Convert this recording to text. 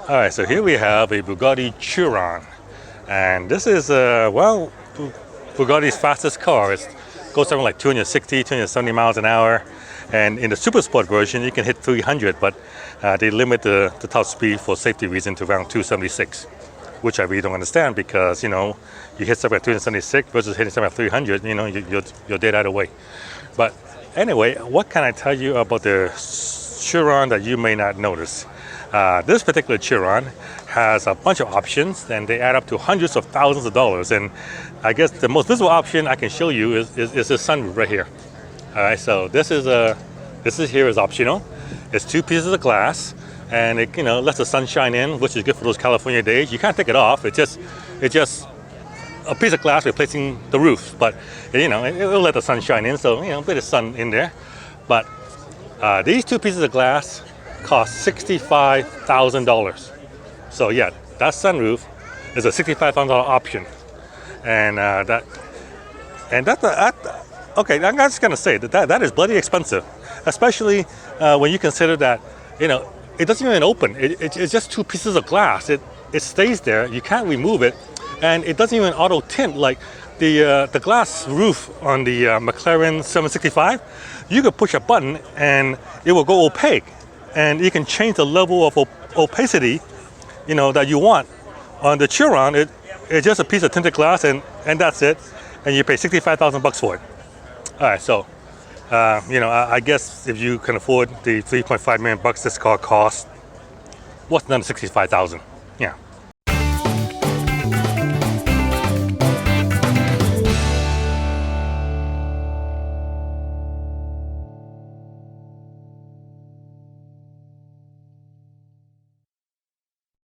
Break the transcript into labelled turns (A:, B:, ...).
A: All right, so here we have a Bugatti Chiron, and this is Bugatti's fastest car. It goes something like 260, 270 miles an hour, and in the super sport version you can hit 300, but they limit the top speed for safety reasons to around 276, which I really don't understand because you hit something at 276 versus hitting something at 300, you're dead either way. But anyway, what can I tell you about the Chiron that you may not notice? This particular Chiron has a bunch of options, and they add up to hundreds of thousands of dollars. And I guess the most visible option I can show you is the sunroof right here. All right, so this is here is optional. It's two pieces of glass, and it lets the sun shine in, which is good for those California days. You can't take it off. It's just a piece of glass replacing the roof, but it'll let the sun shine in, so a bit of sun in there. But these two pieces of glass cost $65,000. So yeah, that sunroof is a $65,000 option, and okay. I'm just gonna say that is bloody expensive, especially when you consider that it doesn't even open. It's just two pieces of glass. It stays there. You can't remove it, and it doesn't even auto tint like the glass roof on the McLaren 765. You could push a button and it will go opaque, and you can change the level of opacity that you want. On the Chiron, it's just a piece of tinted glass, and that's it, and you pay $65,000 for it. All right, so I guess if you can afford the $3.5 million this car costs, what's another $65,000? Yeah.